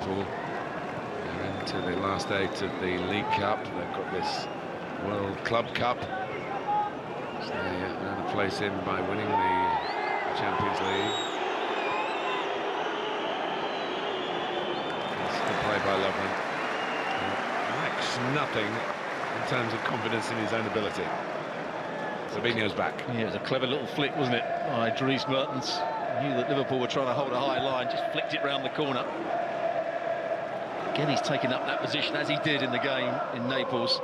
Liverpool. They're into the last 8 of the League Cup. They've got this World Club Cup. So they earn a place in by winning the Champions League. That's good play by Lovren. Lacks nothing in terms of confidence in his own ability. Fabinho's back. Yeah, it was a clever little flick, wasn't it, by Dries Mertens. Knew that Liverpool were trying to hold a high line, just flicked it round the corner. Again, he's taken up that position, as he did in the game in Naples,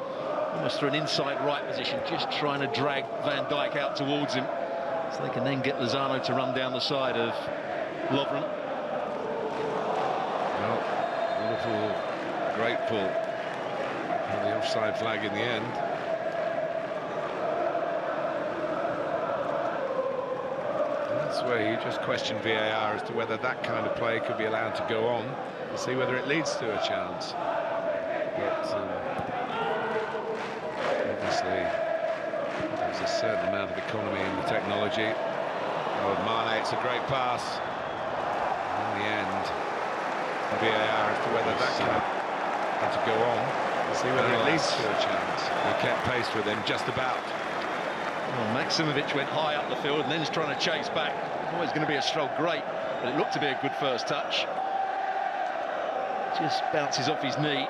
almost through an inside right position, just trying to drag Van Dijk out towards him, so they can then get Lozano to run down the side of Lovren. Well, Liverpool grateful for the offside flag in the end. That's where you just question VAR as to whether that kind of play could be allowed to go on and see whether it leads to a chance. But obviously there's a certain amount of economy in the technology. Oh, Mane, it's a great pass. In the end, VAR as to whether that can to go on and see whether it leads to a chance. He kept pace with him just about. Well, Maksimovic went high up the field and then he's trying to chase back. Always going to be a stroll, great, but it looked to be a good first touch. Just bounces off his knee.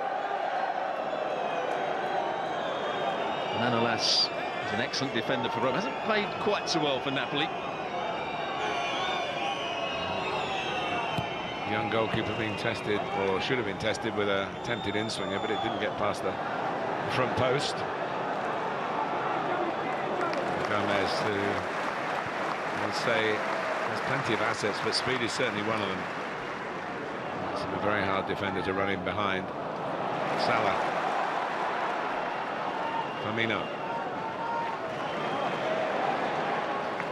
Manolas is an excellent defender for Rome. Hasn't played quite so well for Napoli. Young goalkeeper being tested, or should have been tested, with a attempted in-swinger, but it didn't get past the front post. Gomez, who I would say has plenty of assets, but speed is certainly one of them. It's a very hard defender to run in behind. Salah. Firmino.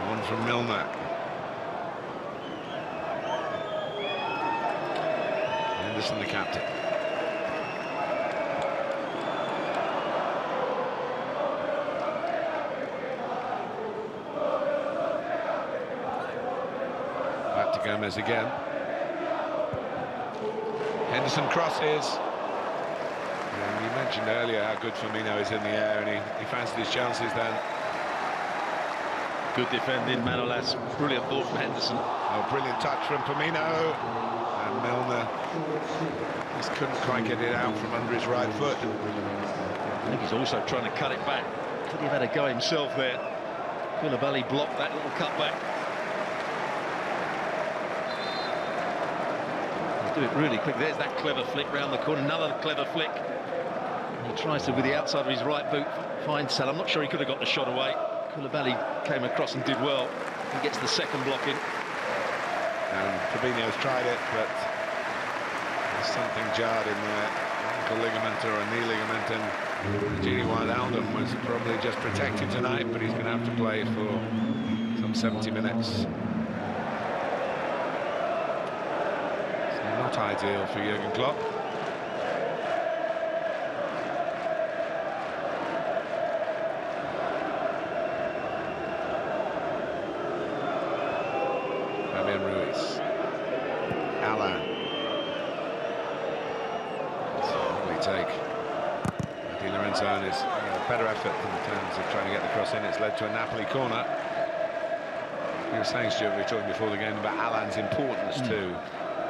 On from Milner. Henderson, the captain. Back to Gomez again. Henderson crosses. And you mentioned earlier how good Firmino is in the air, and he fancied his chances then. Good defending, Manolas. Brilliant ball from Henderson. Oh, brilliant touch from Firmino. And Milner just couldn't quite get it out from under his right foot. I think he's also trying to cut it back. Could he have had a go himself there? Koulibaly blocked that little cutback. He'll do it really quick. There's that clever flick round the corner. Another clever flick. And he tries to, with the outside of his right boot, find Salah. I'm not sure he could have got the shot away. Koulibaly came across and did well. He gets the second block in. And Fabinho's tried it, but there's something jarred in there. Ankle ligament or a knee ligament, and Gini Wijnaldum was probably just protected tonight, but he's going to have to play for some 70 minutes. So not ideal for Jurgen Klopp. Better effort in terms of trying to get the cross in. It's led to a Napoli corner. You were saying, Stuart, we were talking before the game about Alan's importance to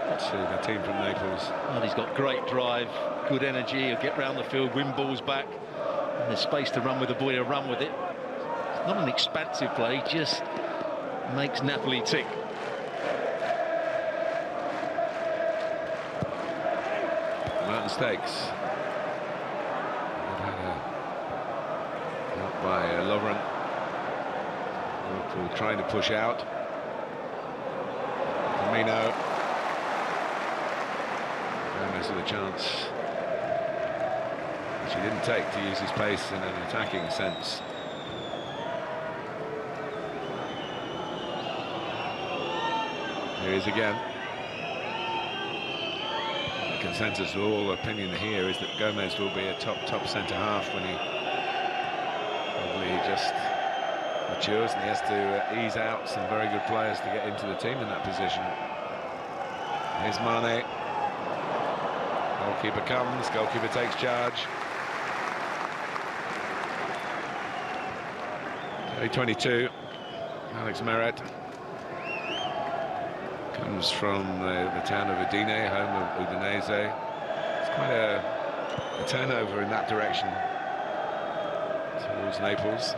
the team from Naples. Well, he's got great drive, good energy. He'll get round the field, win balls back, and there's space to run with the ball. He'll run with it. It's not an expansive play, just makes Napoli tick. Mountain Stakes. By Lovren. Liverpool trying to push out. Firmino. Gomez with a chance, which he didn't take, to use his pace in an attacking sense. Here he is again. The consensus of all opinion here is that Gomez will be a top centre-half when he just matures, and he has to ease out some very good players to get into the team in that position. Here's Mane. Goalkeeper comes, goalkeeper takes charge. 22, Alex Meret. Comes from the town of Udine, home of Udinese. It's quite a turnover in that direction towards Naples.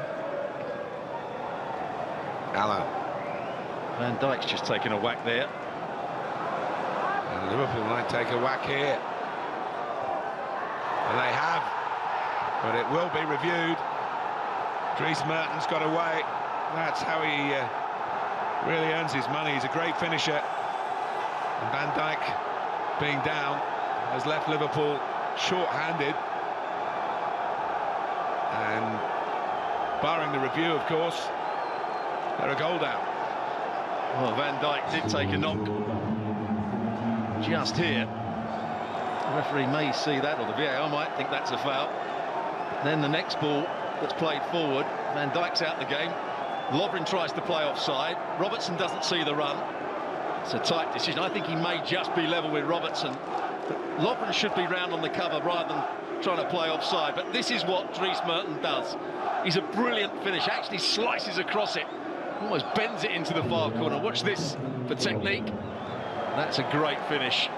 Alain. Van Dijk's just taken a whack there. And Liverpool might take a whack here. And they have, but it will be reviewed. Dries Mertens got away. That's how he really earns his money. He's a great finisher. And Van Dijk, being down, has left Liverpool short-handed. And barring the review, of course, they're a goal down. Well, Van Dijk did take a knock just here. The referee may see that, or the VAR might think that's a foul. Then the next ball that's played forward, Van Dijk's out the game. Lovren tries to play offside. Robertson doesn't see the run. It's a tight decision. I think he may just be level with Robertson. But Lovren should be round on the cover rather than trying to play offside. But this is what Dries Mertens does. He's a brilliant finish. Actually slices across it. Almost bends it into the far corner. Watch this for technique. That's a great finish.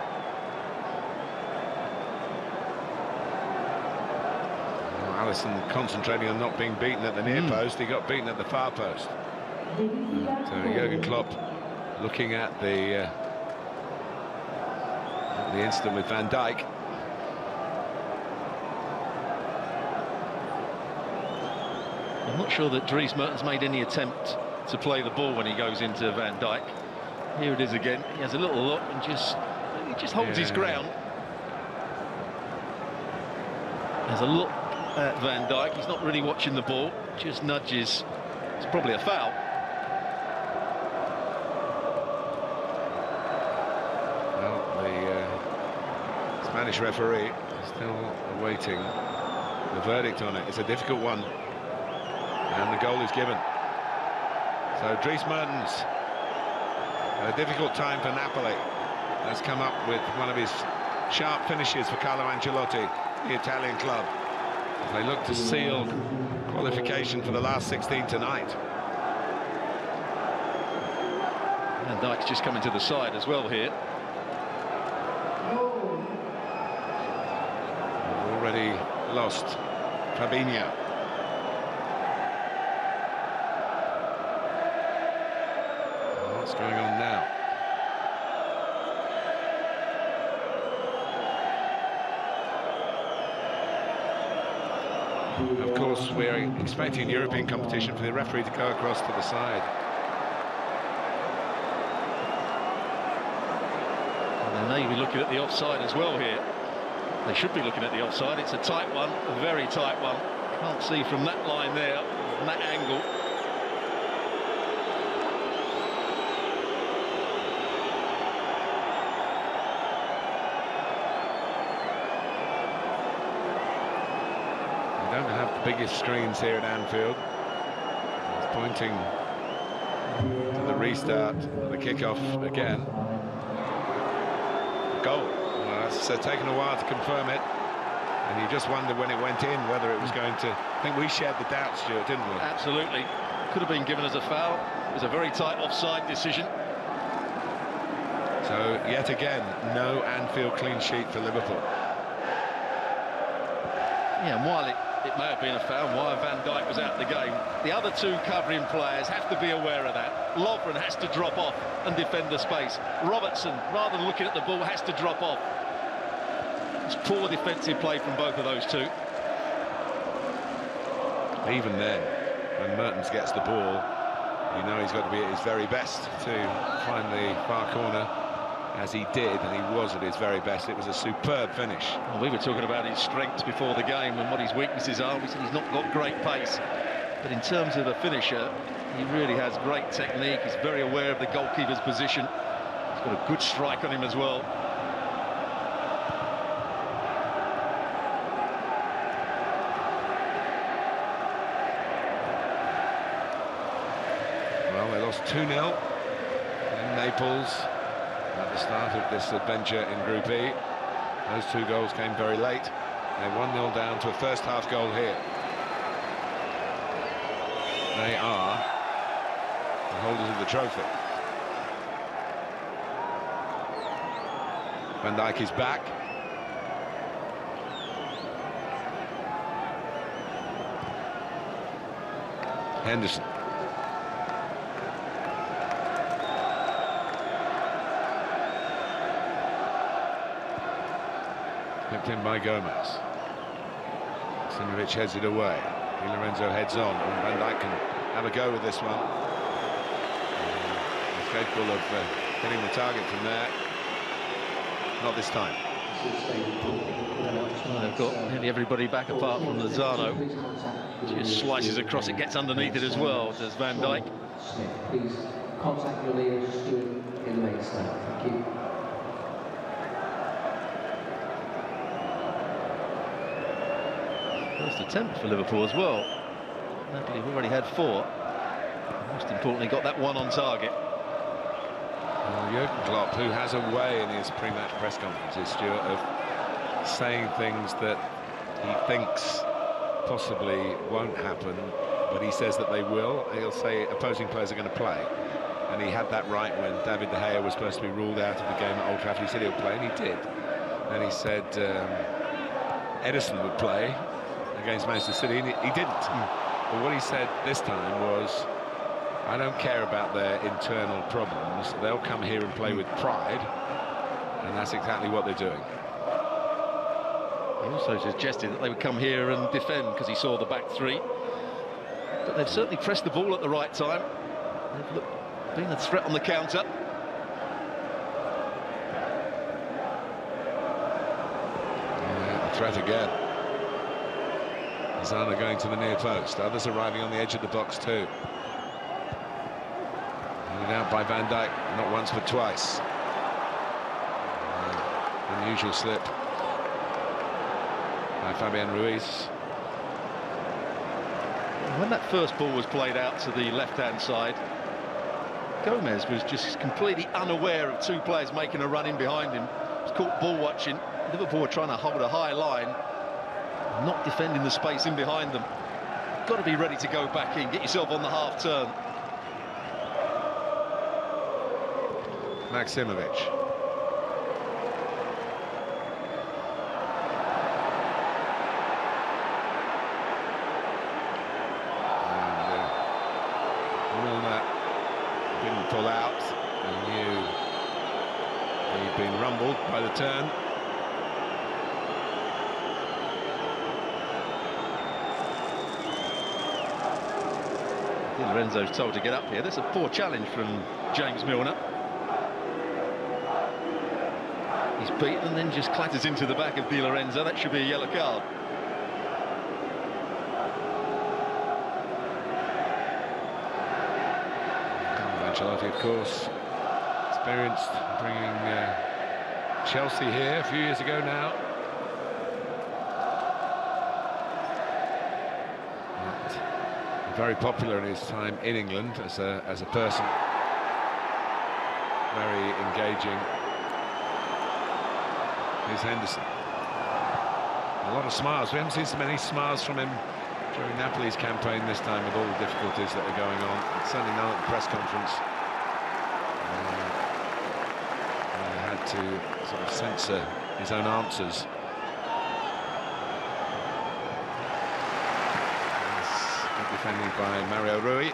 Alisson concentrating on not being beaten at the near post. He got beaten at the far post. So Jurgen Klopp looking at the incident with Van Dijk. I'm not sure that Dries Mertens made any attempt to play the ball when he goes into Van Dijk. Here it is again. He has a little look and he just holds his ground. There's a look at Van Dijk. He's not really watching the ball. Just nudges. It's probably a foul. Well, the Spanish referee is still awaiting the verdict on it. It's a difficult one. And the goal is given. So Dries Mertens, a difficult time for Napoli, has come up with one of his sharp finishes for Carlo Ancelotti, the Italian club, as they look to seal qualification for the last 16 tonight. Van Dijk's just coming to the side as well here. We've already lost Fabinho. What's going on now? Of course, we're expecting European competition for the referee to go across to the side. And they may be looking at the offside as well here. They should be looking at the offside. It's a tight one, a very tight one. Can't see from that line there, from that angle. We don't have the biggest screens here at Anfield. It's pointing to the restart of the kickoff again. Goal. Well, that's taken a while to confirm it, and you just wonder when it went in whether it was going to. I think we shared the doubt, Stuart, didn't we? Absolutely. Could have been given as a foul. It was a very tight offside decision. So yet again, no Anfield clean sheet for Liverpool. Yeah, and while it may have been a foul, while Van Dijk was out of the game, the other two covering players have to be aware of that. Lovren has to drop off and defend the space. Robertson, rather than looking at the ball, has to drop off. It's poor defensive play from both of those two. Even then, when Mertens gets the ball, you know he's got to be at his very best to find the far corner, as he did, and he was at his very best. It was a superb finish. Well, we were talking about his strengths before the game and what his weaknesses are. We said he's not got great pace, but in terms of a finisher, he really has great technique. He's very aware of the goalkeeper's position. He's got a good strike on him as well. Well, they lost 2-0 in Naples at the start of this adventure in Group E. Those two goals came very late. They're 1-0 down to a first half goal here. They are the holders of the trophy. Van Dijk is back. Henderson. Picked in by Gomez. Simovic heads it away. Di Lorenzo heads on, and Van Dijk can have a go with this one. He's capable of hitting the target from there. Not this time. Well, they've got nearly everybody back apart from Lozano. Just slices across, it gets underneath it as well, does Van Dijk. Please contact your leader, steward in the main stand. Thank you. First attempt for Liverpool as well. Napoli have already had 4. Most importantly, got that one on target. Well, Jurgen Klopp, who has a way in his pre-match press conferences, Stuart, of saying things that he thinks possibly won't happen, but he says that they will. He'll say opposing players are going to play, and he had that right when David De Gea was supposed to be ruled out of the game at Old Trafford. He said he'll play, and he did. And he said Ederson would play against Manchester City, and he didn't. But what he said this time was, I don't care about their internal problems. They'll come here and play with pride, and that's exactly what they're doing. He also suggested that they would come here and defend because he saw the back 3. But they've certainly pressed the ball at the right time. They've been a threat on the counter. Yeah, a threat again. Zana going to the near post. Others arriving on the edge of the box too. Handed out by Van Dijk, not once but twice. Unusual slip by Fabian Ruiz. When that first ball was played out to the left-hand side, Gomez was just completely unaware of 2 players making a run in behind him. He was caught ball watching. Liverpool were trying to hold a high line, not defending the space in behind them. Got to be ready to go back in, get yourself on the half turn. Maksimovic. Didn't pull out. He knew he'd been rumbled by the turn. Di Lorenzo's told to get up here. That's a poor challenge from James Milner. He's beaten and then just clatters into the back of Di Lorenzo. That should be a yellow card. Ancelotti, of course, experienced bringing Chelsea here a few years ago now. But very popular in his time in England as a person. Very engaging. Here's Henderson. A lot of smiles. We haven't seen so many smiles from him during Napoli's campaign this time, with all the difficulties that are going on. It's certainly none at the press conference. He had to sort of censor his own answers. Good defending by Mario Rui.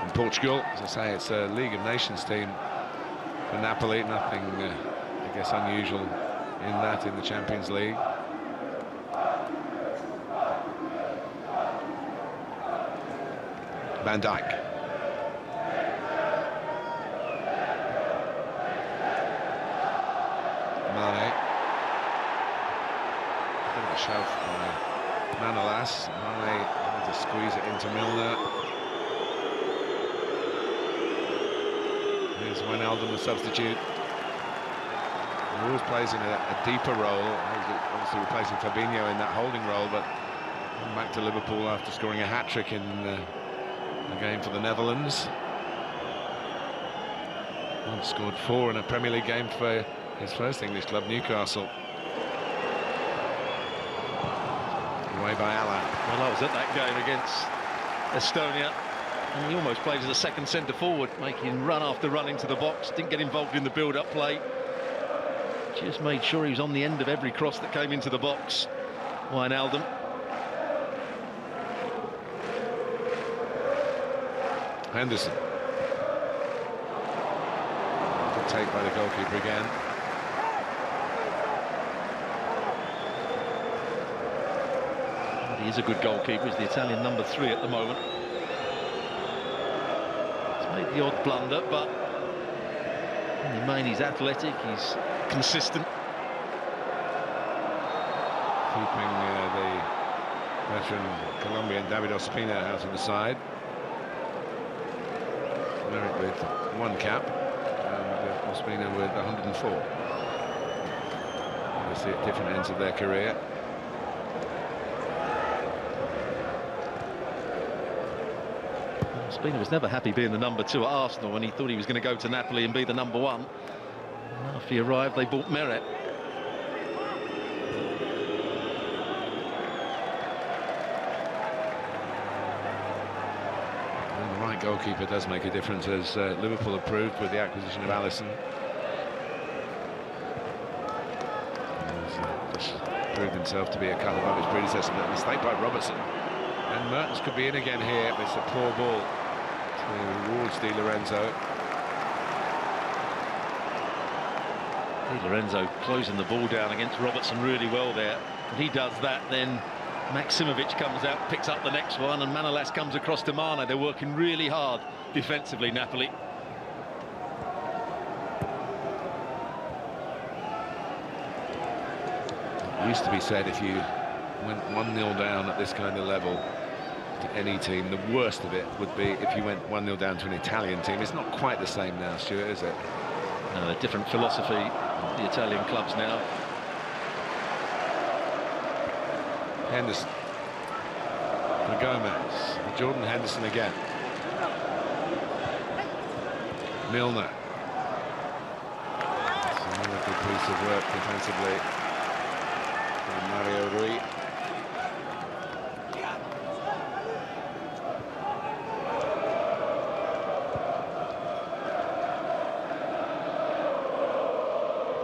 In Portugal, as I say, it's a League of Nations team for Napoli. Nothing, I guess, unusual in that in the Champions League. Van Dijk. Mane. Bit of a shove by Manolas. Mane had to squeeze it into Milner. Here's Wijnaldum, the substitute. He always plays in a deeper role. Obviously replacing Fabinho in that holding role, but back to Liverpool after scoring a hat-trick in the game for the Netherlands. Scored 4 in a Premier League game for his first English club, Newcastle. Away by Allen. Well, I was at that game against Estonia, and he almost played as a second centre forward, making run after run into the box. Didn't get involved in the build-up play. Just made sure he was on the end of every cross that came into the box. Wijnaldum. Henderson. Good take by the goalkeeper again. He is a good goalkeeper. He's the Italian number 3 at the moment. He's made the odd blunder, but in the main he's athletic, he's consistent. Keeping the veteran Colombian David Ospina out of the side. Merritt with 1 cap, and Ospina with 104. Obviously at different ends of their career. Ospina was never happy being the number 2 at Arsenal when he thought he was going to go to Napoli and be the number 1. And after he arrived, they bought Merritt. Goalkeeper does make a difference, as Liverpool approved with the acquisition of Alisson. He's just proved himself to be a cut above his predecessor, but a mistake by Robertson. And Mertens could be in again here, but it's a poor ball towards Di Lorenzo. Di Lorenzo closing the ball down against Robertson really well there. If he does that, then Maksimovic comes out, picks up the next one, and Manolas comes across to Mane. They're working really hard defensively, Napoli. It used to be said if you went 1-0 down at this kind of level to any team, the worst of it would be if you went 1-0 down to an Italian team. It's not quite the same now, Stuart, is it? No, a different philosophy, the Italian clubs now. Henderson. For Gomez. Jordan Henderson again. Milner. That's another good piece of work defensively from Mario Rui.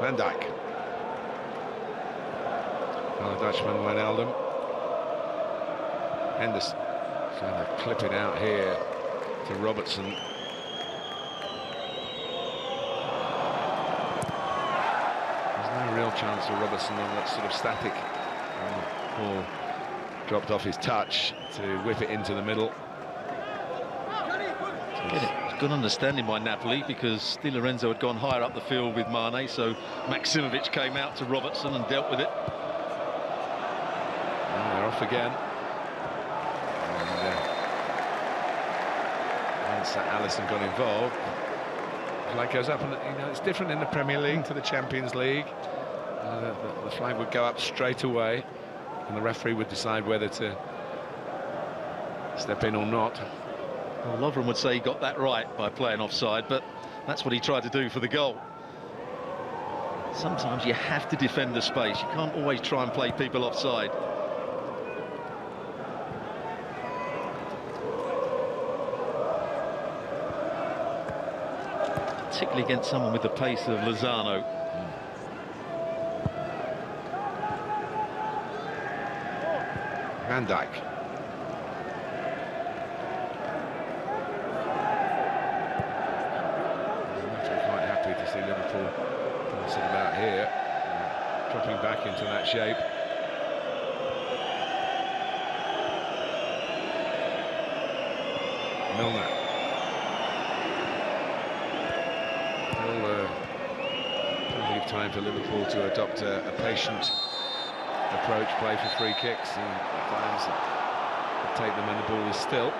Van Dijk. Fellow Dutchman Wijnaldum. Henderson trying to clip it out here to Robertson. There's no real chance for Robertson on that sort of static ball dropped off his touch to whip it into the middle. It's good understanding by Napoli, because Di Lorenzo had gone higher up the field with Mane, so Maksimovic came out to Robertson and dealt with it. And they're off again. Once Alisson got involved, the flag goes up, and it's different in the Premier League to the Champions League. The flag would go up straight away, and the referee would decide whether to step in or not. Well, Lovren would say he got that right by playing offside, but that's what he tried to do for the goal. Sometimes you have to defend the space. You can't always try and play people offside. Particularly against someone with the pace of Lozano. Van Dijk. I'm actually quite happy to see Liverpool passing about here, dropping back into that shape. Milner. Plenty of time for Liverpool to adopt a patient approach, play for free kicks, and at times take them when the ball is still.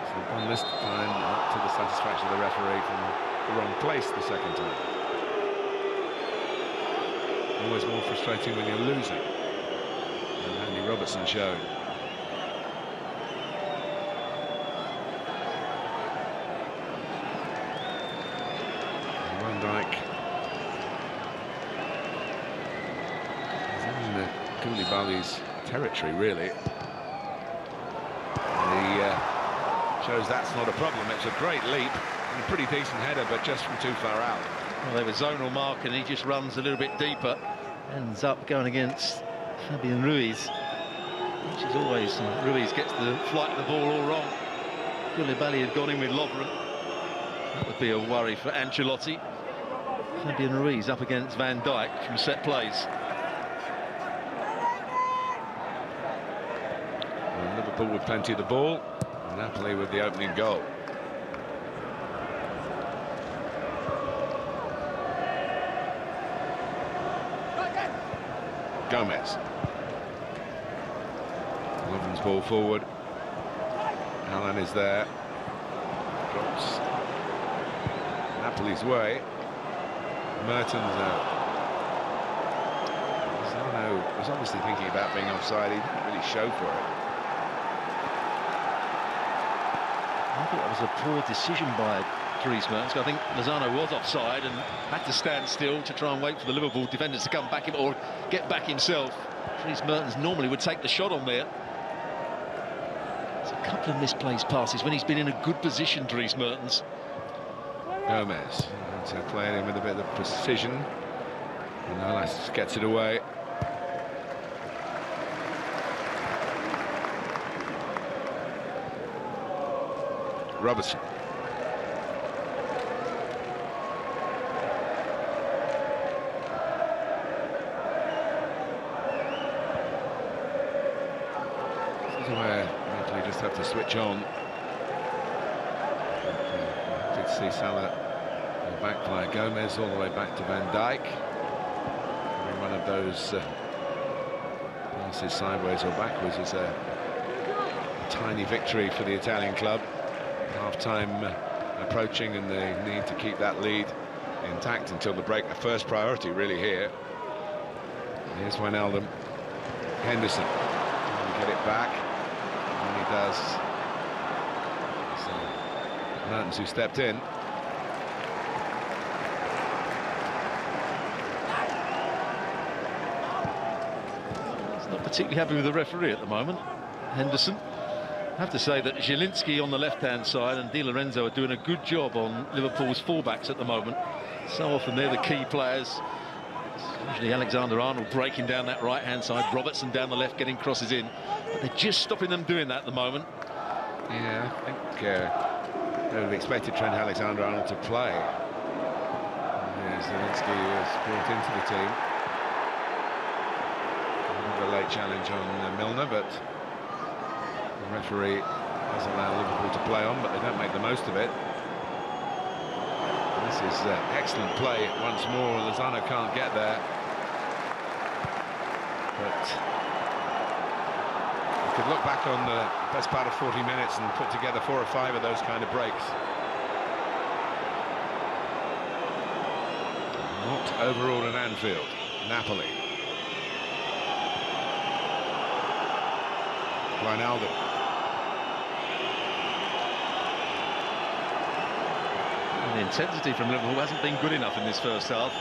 So on this time, not to the satisfaction of the referee from the wrong place the second time. Always more frustrating when you're losing, and Andy Robertson showed. Van Dijk Koulibaly's territory, really. And he shows that's not a problem. It's a great leap and a pretty decent header, but just from too far out. Well, they were zonal mark, and he just runs a little bit deeper. Ends up going against Fabian Ruiz, which is always... Ruiz gets the flight of the ball all wrong. Koulibaly had gone in with Lovren. That would be a worry for Ancelotti. Fabian Ruiz up against Van Dijk from set plays. And Liverpool with plenty of the ball. Napoli with the opening goal. Gomez. Lovren's ball forward. Alan is there. Drops Napoli's way. Mertens out. Lozano was obviously thinking about being offside. He didn't really show for it. I thought that was a poor decision by Dries Mertens. I think Lozano was offside and had to stand still to try and wait for the Liverpool defenders to come back in or get back himself. Dries Mertens normally would take the shot on there. There's a couple of misplaced passes when he's been in a good position, Dries Mertens. Gomez playing him with a bit of precision. And Alas gets it away. Robertson. This is where you just have to switch on. Did see Salah back by Gomez all the way back to Van Dijk. Every one of those passes sideways or backwards is a tiny victory for the Italian club. Half-time approaching, and they need to keep that lead intact until the break. The first priority really here. Here's Wijnaldum. Henderson trying to get it back, and he does. So Mertens who stepped in. He's not particularly happy with the referee at the moment, Henderson. I have to say that Zielinski on the left-hand side and Di Lorenzo are doing a good job on Liverpool's fullbacks at the moment. So often they're the key players. Usually Alexander-Arnold breaking down that right-hand side, Robertson down the left getting crosses in. But they're just stopping them doing that at the moment. Yeah, I think they would have expected Trent Alexander-Arnold to play. Zielinski was brought into the team. A late challenge on Milner, but the referee does allow Liverpool to play on, but they don't make the most of it. This is excellent play once more. Lozano can't get there, but you could look back on the best part of 40 minutes and put together 4 or 5 of those kind of breaks. Not overall in Anfield. Napoli. Wijnaldum. And the intensity from Liverpool hasn't been good enough in this first half.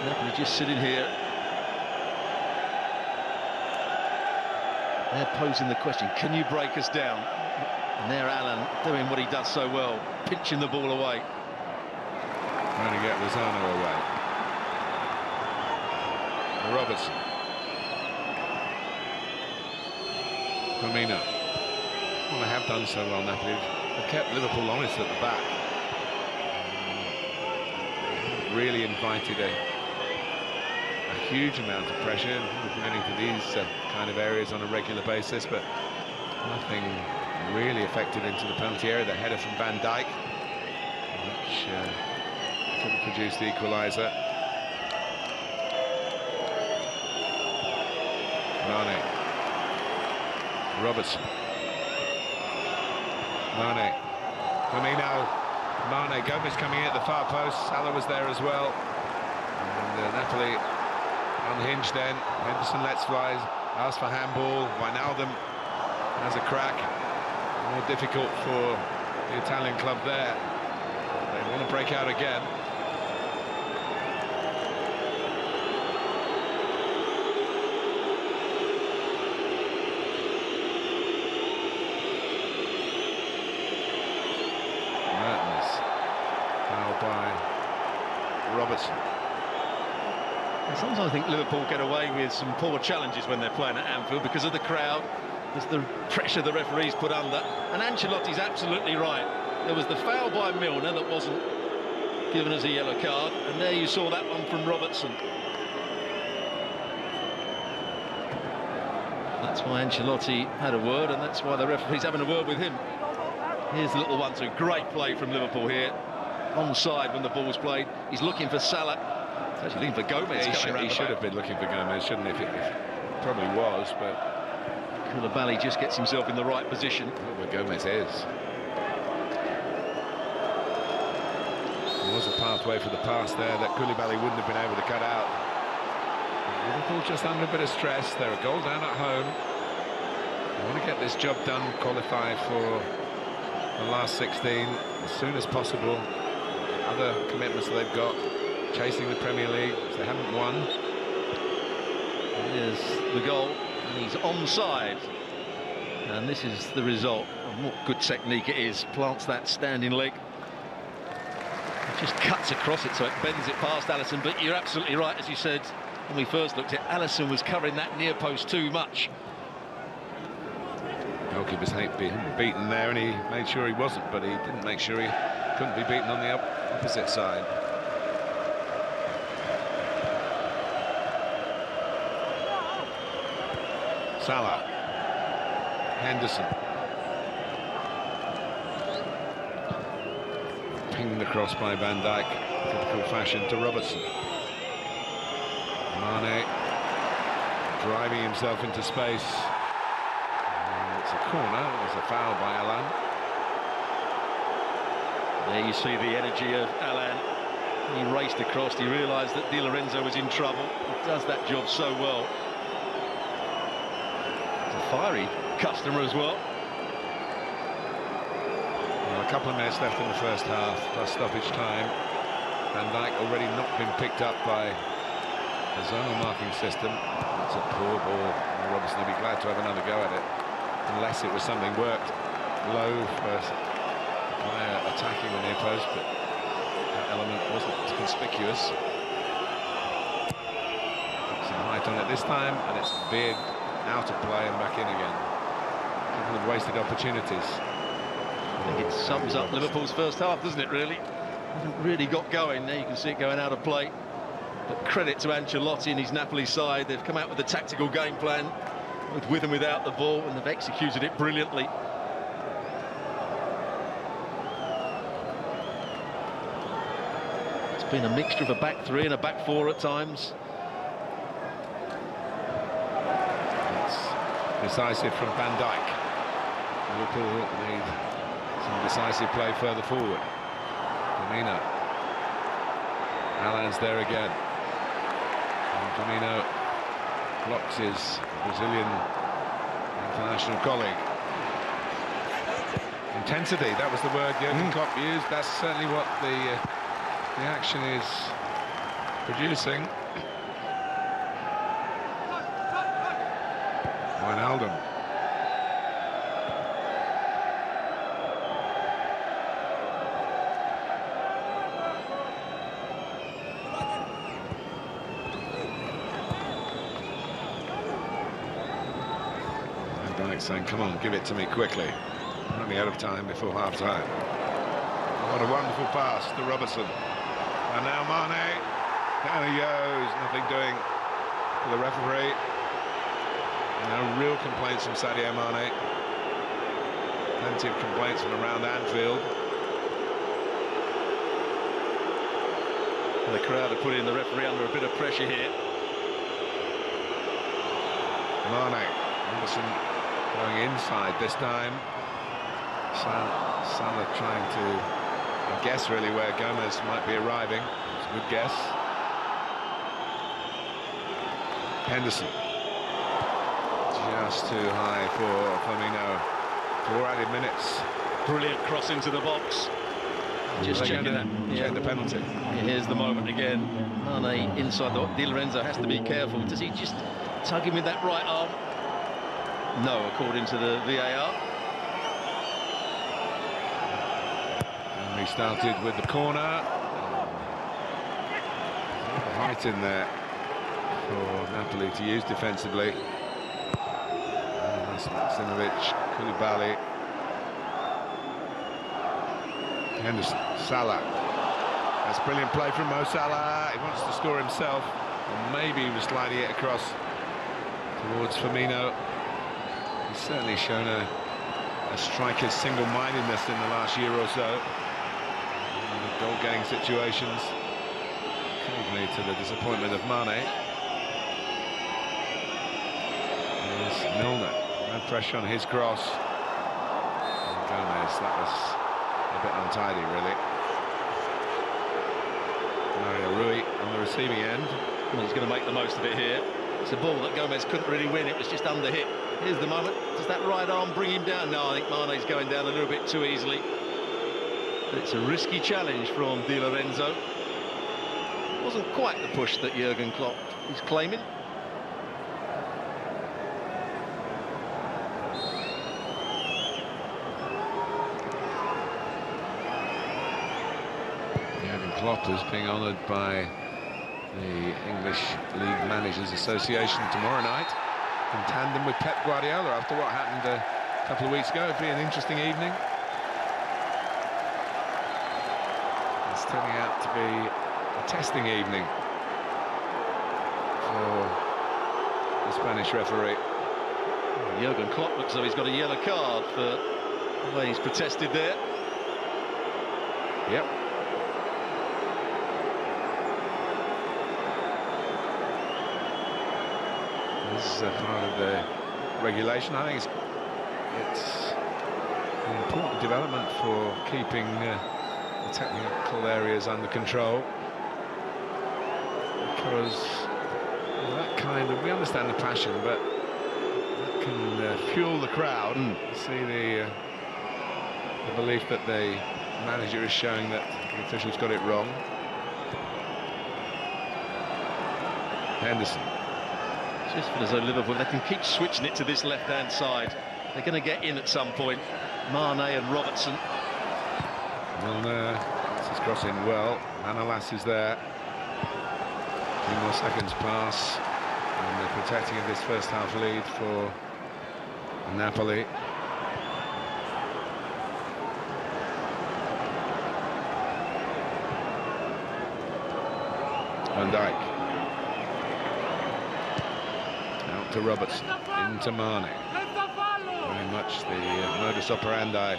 Napoli just sitting here. They're posing the question, can you break us down? And there Alan doing what he does so well, pinching the ball away. Trying to get Lozano away. Robertson. Firmino. Well, they have done so well, Napoli. They've kept Liverpool honest at the back. Really invited a huge amount of pressure. We're getting to these kind of areas on a regular basis, but nothing really effective into the penalty area. The header from Van Dijk, which couldn't produce the equaliser. Mane. Robertson. Mane. Firmino. Mane. Gomez coming in at the far post. Salah was there as well. And Napoli unhinged then. Henderson lets fly. Asks for handball. Wijnaldum has a crack. More difficult for the Italian club there. They want to break out again. by Robertson. Sometimes I think Liverpool get away with some poor challenges when they're playing at Anfield because of the crowd, there's the pressure the referees put under. And Ancelotti's absolutely right. There was the foul by Milner that wasn't given as a yellow card, and there you saw that one from Robertson. That's why Ancelotti had a word, and that's why the referee's having a word with him. Here's the little one, so great play from Liverpool here. Onside when the ball was played. He's looking for Salah. He's actually looking for Gomez. Yeah, he should have been looking for Gomez, shouldn't he? It probably was, but Koulibaly just gets himself in the right position. Look where Gomez is. There was a pathway for the pass there that Koulibaly wouldn't have been able to cut out. Liverpool just under a bit of stress. They're a goal down at home. They want to get this job done, qualify for the last 16 as soon as possible. Other commitments that they've got, chasing the Premier League, which they haven't won. Here's the goal, and he's onside. And this is the result of what good technique it is. Plants that standing leg. It just cuts across it, so it bends it past Alisson. But you're absolutely right, as you said when we first looked at it, Alisson was covering that near post too much. Goalkeeper's beaten there, and he made sure he wasn't, but he didn't make sure he couldn't be beaten on the opposite side. Salah, Henderson, pinged across by Van Dijk, typical fashion, to Robertson. Mane driving himself into space. It's a corner. There's a foul by Alan. There you see the energy of Alan. He raced across. He realised that Di Lorenzo was in trouble. He does that job so well. He's a fiery customer as well. Well, a couple of minutes left in the first half, plus stoppage time. Van Dijk already not been picked up by a zonal marking system. That's a poor ball. Robertson will be glad to have another go at it, unless it was something worked low first by attacking the near post, but that element wasn't conspicuous. Some height on it this time, and it's veered out of play and back in again. A couple of wasted opportunities. I think it sums up Liverpool's first half, doesn't it, really? Haven't really got going. There you can see it going out of play. But credit to Ancelotti and his Napoli side. They've come out with a tactical game plan, both with and without the ball, and they've executed it brilliantly. It's been a mixture of a back three and a back four at times. It's decisive from Van Dijk. Liverpool need some decisive play further forward. Firmino. Alan's there again. And Firmino blocks his Brazilian international colleague. Intensity, that was the word Jurgen Klopp used. That's certainly what the action is producing. Wijnaldum. Saying, come on, give it to me quickly. I'm running out of time before half-time. What a wonderful pass to Robertson. And now Mane. Down he goes. Nothing doing for the referee. No real complaints from Sadio Mane. Plenty of complaints from around Anfield. And the crowd are putting the referee under a bit of pressure here. Mane. Anderson going inside this time. Salah trying to guess really where Gomez might be arriving. It's a good guess. Henderson. Just too high for Firmino. 4 added minutes. Brilliant cross into the box. Just checking that. Yeah, the penalty. Here's the moment again. Mane inside. Di Lorenzo has to be careful. Does he just tug him with that right arm? No, according to the VAR. And we started with the corner. right in there for Napoli to use defensively. Maksimovic, Koulibaly, Henderson, Salah. That's brilliant play from Mo Salah. He wants to score himself, and maybe he was sliding it across towards Firmino. He's certainly shown a striker's single-mindedness in the last year or so. Goal-getting situations, occasionally to the disappointment of Mane. There's Milner, no pressure on his cross. And Gomez, that was a bit untidy, really. Mario Rui on the receiving end. Well, he's going to make the most of it here. It's a ball that Gomez couldn't really win, it was just under hit. Here's the moment, does that right arm bring him down? No, I think Mane's going down a little bit too easily. But it's a risky challenge from Di Lorenzo. Wasn't quite the push that Jurgen Klopp is claiming. Jurgen Klopp is being honoured by the English League Managers Association tomorrow night in tandem with Pep Guardiola after what happened a couple of weeks ago. It'll be an interesting evening. It's turning out to be a testing evening for the Spanish referee. Jurgen Klopp looks as though he's got a yellow card for the way he's protested there. Yep. This is a part of the regulation. I think it's an important development for keeping the technical areas under control, because that kind of, we understand the passion, but that can fuel the crowd. See the belief that the manager is showing that the officials got it wrong. Henderson. Just feel as though Liverpool, they can keep switching it to this left-hand side. They're going to get in at some point. Mane and Robertson. Milner, this is crossing well. Manolas is there. A few more seconds pass, and the protecting of this first half lead for Napoli. Van Dijk. Out to Robertson, into Mane. Very much the modus operandi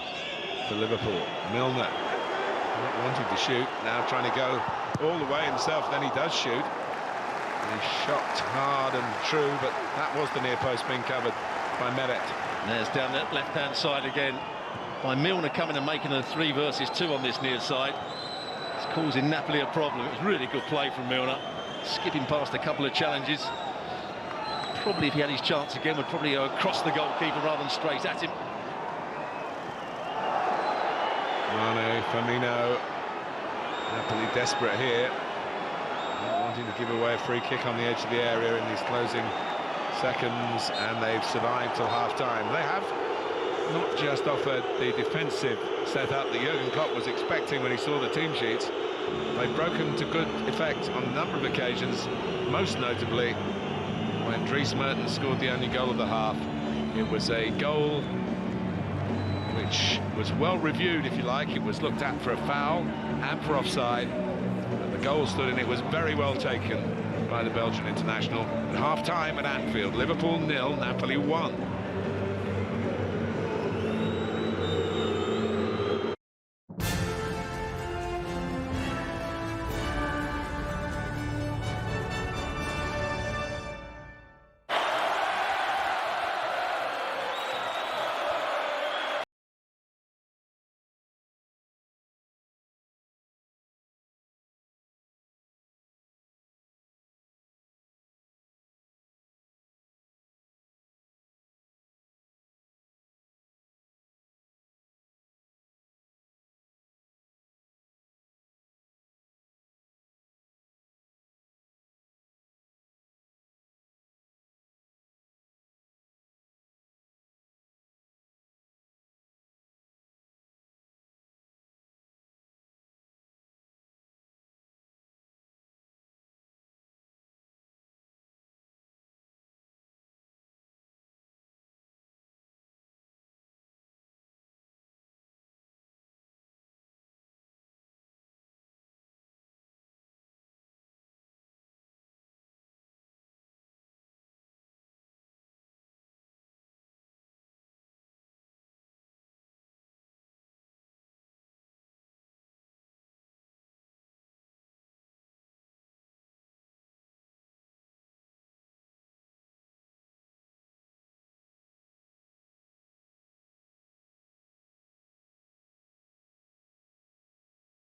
for Liverpool. Milner, not wanting to shoot, now trying to go all the way himself, then he does shoot. He shot hard and true, but that was the near post being covered by Meret. There's down that left-hand side again by Milner, coming and making a 3 versus 2 on this near side. It's causing Napoli a problem. It was really good play from Milner, skipping past a couple of challenges. Probably, if he had his chance again, would probably go across the goalkeeper rather than straight at him. Mane, Firmino. Napoli desperate here. Not wanting to give away a free kick on the edge of the area in these closing seconds, and they've survived till half-time. They have not just offered the defensive setup that Jurgen Klopp was expecting when he saw the team sheets. They've broken to good effect on a number of occasions, most notably when Dries Mertens scored the only goal of the half. It was a goal which was well reviewed, if you like. It was looked at for a foul and for offside, but the goal stood, and it was very well taken by the Belgian international. At half-time at Anfield, Liverpool 0, Napoli 1.